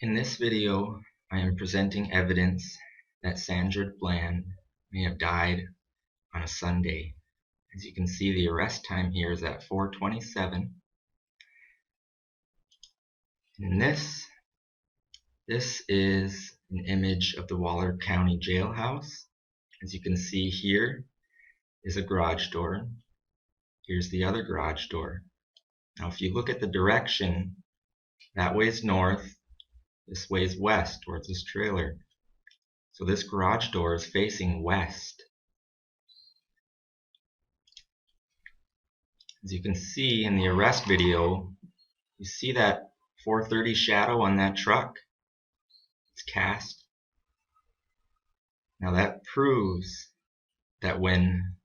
In this video, I am presenting evidence that Sandra Bland may have died on a Sunday. As you can see, the arrest time here is at 4:27. And this is an image of the Waller County Jailhouse. As you can see, here is a garage door. Here's the other garage door. Now, if you look at the direction, that way is north, this way is west towards this trailer. So this garage door is facing west. As you can see in the arrest video, you see that 430 shadow on that truck? It's cast. Now that proves that when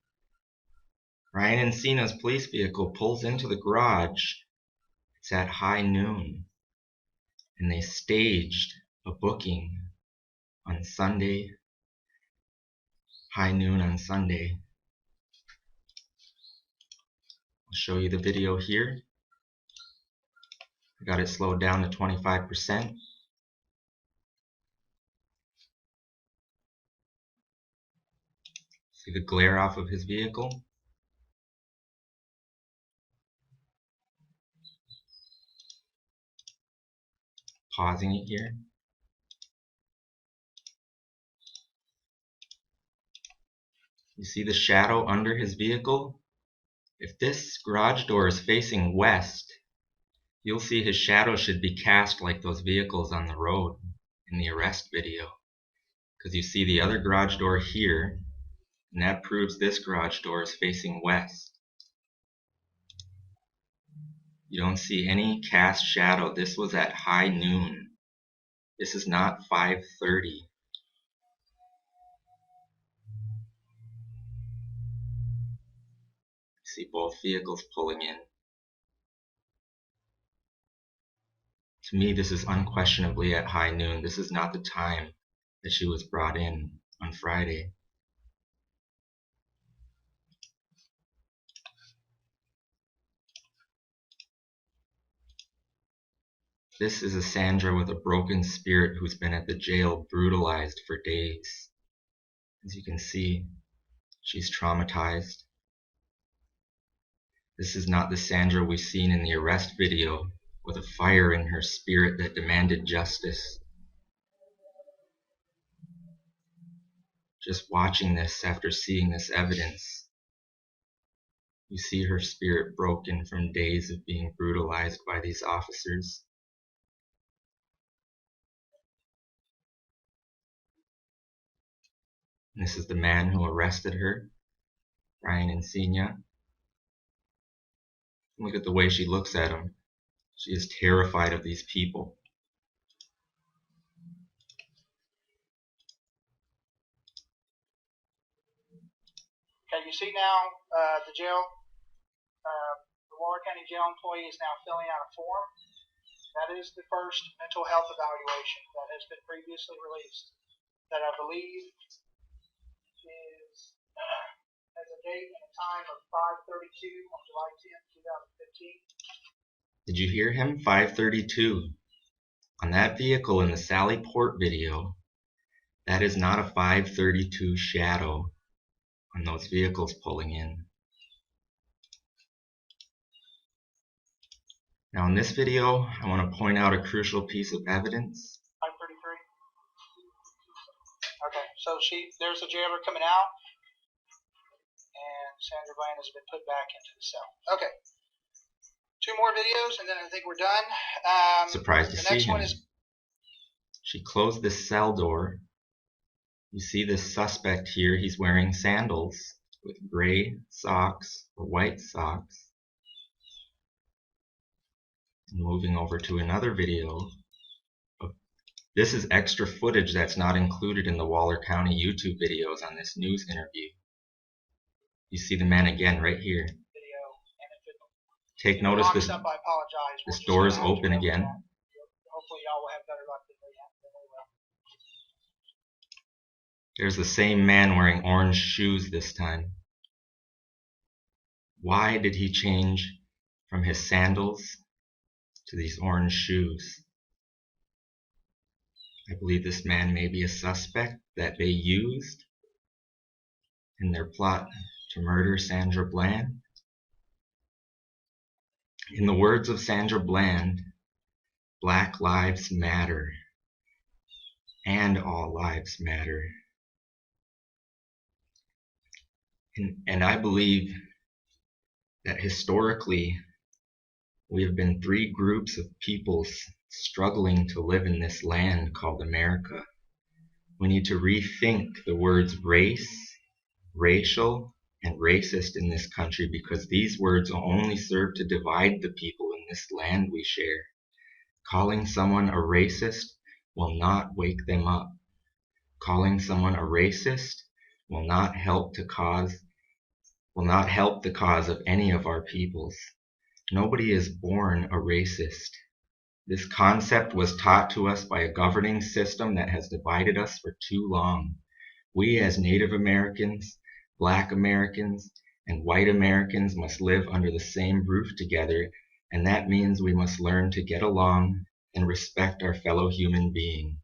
Ryan Encina's police vehicle pulls into the garage, it's at high noon. And they staged a booking on Sunday, high noon on Sunday. I'll show you the video here. I got it slowed down to 25%. See the glare off of his vehicle? Pausing it here. You see the shadow under his vehicle? If this garage door is facing west, you'll see his shadow should be cast like those vehicles on the road in the arrest video. Because you see the other garage door here, and that proves this garage door is facing west. You don't see any cast shadow. This was at high noon. This is not 5:30. See both vehicles pulling in. To me, this is unquestionably at high noon. This is not the time that she was brought in on Friday. This is a Sandra with a broken spirit who's been at the jail brutalized for days. As you can see, she's traumatized. This is not the Sandra we've seen in the arrest video with a fire in her spirit that demanded justice. Just watching this after seeing this evidence, you see her spirit broken from days of being brutalized by these officers. And this is the man who arrested her, Ryan Encina. Look at the way she looks at him. She is terrified of these people. Okay, you see now the jail, the Waller County Jail employee is now filling out a form. That is the first mental health evaluation that has been previously released. That I believe is has a date and a time of 5:32 on July 10th, 2015. Did you hear him? 5:32. On that vehicle in the Sally Port video, that is not a 5:32 shadow on those vehicles pulling in. Now in this video, I want to point out a crucial piece of evidence. 5:33. Okay, so there's the jailer coming out, and Sandra Bland has been put back into the cell. Okay, 2 more videos, and then I think we're done. Surprised to the see next him. one is. She closed the cell door. You see this suspect here, he's wearing sandals with gray socks or white socks. Moving over to another video. This is extra footage that's not included in the Waller County YouTube videos on this news interview. You see the man again right here. Take notice this door is open again. Hopefully y'all will have better luck than we will. There's the same man wearing orange shoes this time. Why did he change from his sandals to these orange shoes? I believe this man may be a suspect that they used in their plot to murder Sandra Bland. In the words of Sandra Bland, Black lives matter, and all lives matter. And I believe that historically, we have been three groups of peoples struggling to live in this land called America. We need to rethink the words race, racial, and racist in this country, because these words only serve to divide the people in this land we share. Calling someone a racist will not wake them up. Calling someone a racist will not help the cause of any of our peoples. Nobody is born a racist. This concept was taught to us by a governing system that has divided us for too long. We as Native Americans, Black Americans, and white Americans must live under the same roof together, and that means we must learn to get along and respect our fellow human being.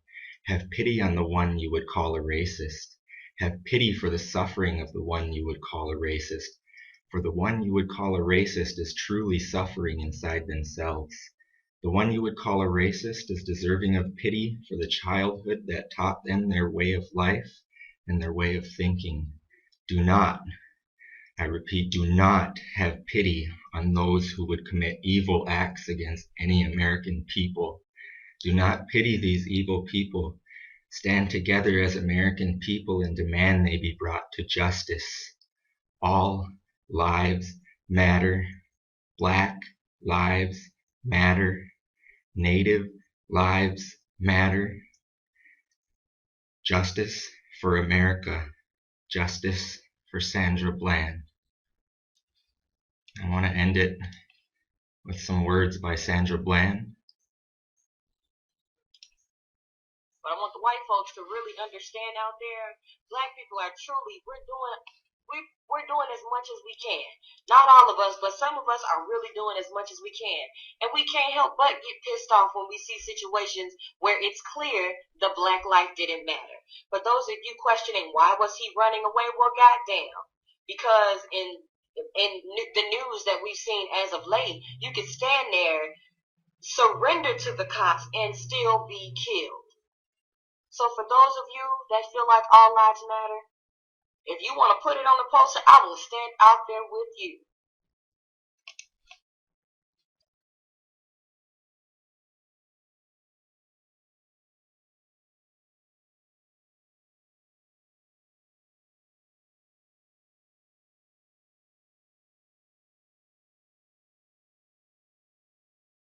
Have pity on the one you would call a racist. Have pity for the suffering of the one you would call a racist. For the one you would call a racist is truly suffering inside themselves. The one you would call a racist is deserving of pity for the childhood that taught them their way of life and their way of thinking. Do not, I repeat, do not have pity on those who would commit evil acts against any American people. Do not pity these evil people. Stand together as American people and demand they be brought to justice. All lives matter. Black lives matter. Native lives matter. Justice for America. Justice for Sandra Bland. I want to end it with some words by Sandra Bland. But I want the white folks to really understand out there, black people are truly, we're doing as much as we can. Not all of us, but some of us are really doing as much as we can. And we can't help but get pissed off when we see situations where it's clear the black life didn't matter. But those of you questioning why was he running away, well, goddamn. Because in the news that we've seen as of late, you could stand there, surrender to the cops, and still be killed. So for those of you that feel like all lives matter, if you want to put it on the poster, I will stand out there with you.